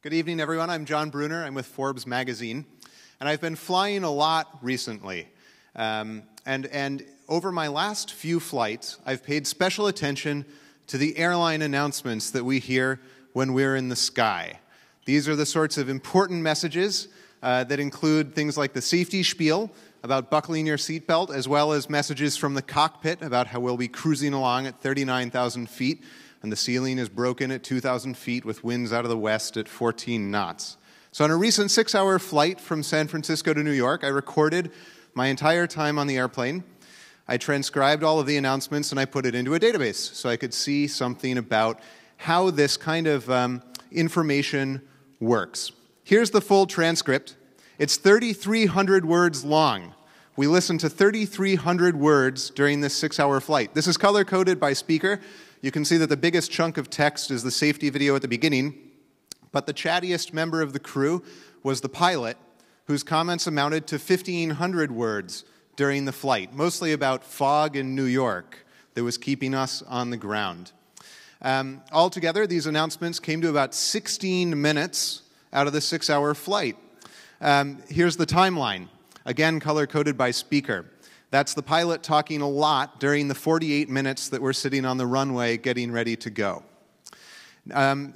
Good evening, everyone. I'm John Bruner. I'm with Forbes magazine, and I've been flying a lot recently. And over my last few flights, I've paid special attention to the airline announcements that we hear when we're in the sky. These are the sorts of important messages that include things like the safety spiel about buckling your seatbelt, as well as messages from the cockpit about how we'll be cruising along at 39,000 feet, and the ceiling is broken at 2,000 feet with winds out of the west at 14 knots. So on a recent 6-hour flight from San Francisco to New York, I recorded my entire time on the airplane. I transcribed all of the announcements and I put it into a database so I could see something about how this kind of information works. Here's the full transcript. It's 3,300 words long. We listened to 3,300 words during this 6-hour flight. This is color-coded by speaker. You can see that the biggest chunk of text is the safety video at the beginning, but the chattiest member of the crew was the pilot, whose comments amounted to 1,500 words during the flight, mostly about fog in New York that was keeping us on the ground. Altogether, these announcements came to about 16 minutes out of the 6-hour flight. Here's the timeline, again color-coded by speaker. That's the pilot talking a lot during the 48 minutes that we're sitting on the runway getting ready to go.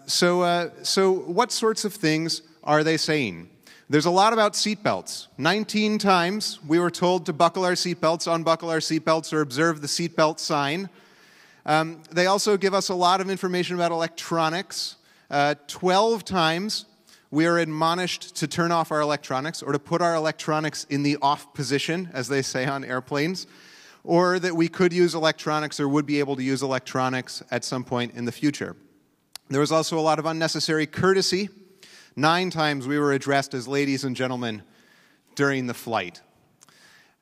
So what sorts of things are they saying? There's a lot about seatbelts. 19 times we were told to buckle our seatbelts, unbuckle our seatbelts, or observe the seatbelt sign. They also give us a lot of information about electronics. 12 times we are admonished to turn off our electronics or to put our electronics in the off position, as they say on airplanes, or that we could use electronics or would be able to use electronics at some point in the future. There was also a lot of unnecessary courtesy. 9 times we were addressed as ladies and gentlemen during the flight.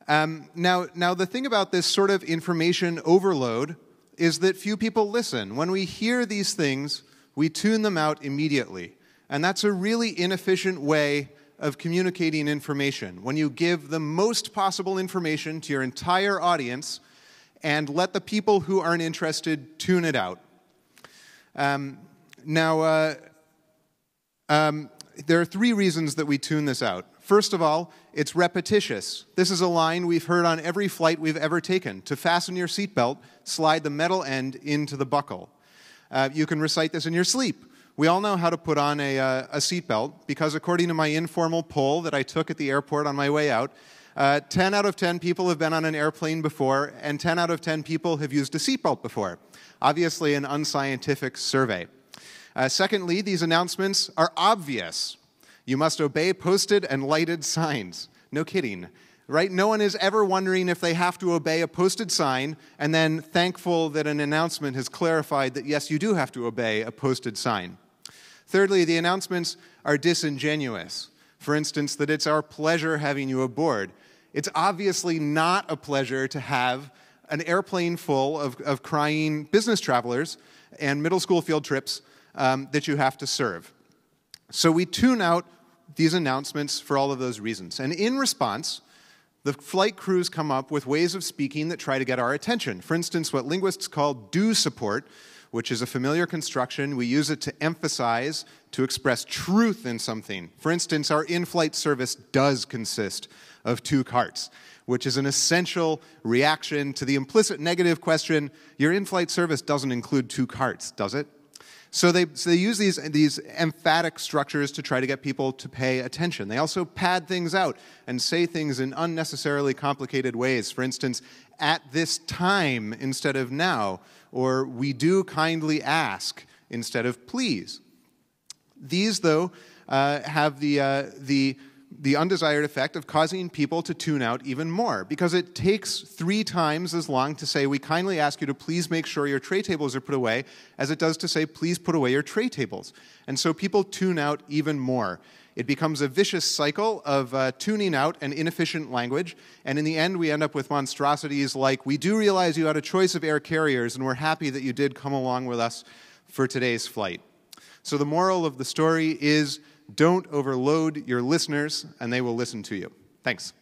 Now, the thing about this sort of information overload is that few people listen. When we hear these things, we tune them out immediately. And that's a really inefficient way of communicating information. When you give the most possible information to your entire audience and let the people who aren't interested tune it out. There are 3 reasons that we tune this out. First of all, it's repetitious. This is a line we've heard on every flight we've ever taken. To fasten your seatbelt, slide the metal end into the buckle. You can recite this in your sleep. We all know how to put on a seatbelt because according to my informal poll that I took at the airport on my way out, 10 out of 10 people have been on an airplane before, and 10 out of 10 people have used a seatbelt before. Obviously an unscientific survey. Secondly, these announcements are obvious. You must obey posted and lighted signs. No kidding, right? No one is ever wondering if they have to obey a posted sign and then thankful that an announcement has clarified that, yes, you do have to obey a posted sign. Thirdly, the announcements are disingenuous. For instance, that it's our pleasure having you aboard. It's obviously not a pleasure to have an airplane full of crying business travelers and middle school field trips that you have to serve. So we tune out these announcements for all of those reasons. And in response, the flight crews come up with ways of speaking that try to get our attention. For instance, what linguists call do support, which is a familiar construction. We use it to emphasize, to express truth in something. For instance, our in-flight service does consist of 2 carts, which is an essential reaction to the implicit negative question, your in-flight service doesn't include 2 carts, does it? So they use these emphatic structures to try to get people to pay attention. They also pad things out and say things in unnecessarily complicated ways. For instance, at this time instead of now, or we do kindly ask instead of please. These, though, have the undesired effect of causing people to tune out even more, because it takes 3 times as long to say, we kindly ask you to please make sure your tray tables are put away, as it does to say, please put away your tray tables. And so people tune out even more. It becomes a vicious cycle of tuning out and inefficient language, and in the end we end up with monstrosities like, we do realize you had a choice of air carriers, and we're happy that you did come along with us for today's flight. So the moral of the story is, don't overload your listeners, and they will listen to you. Thanks.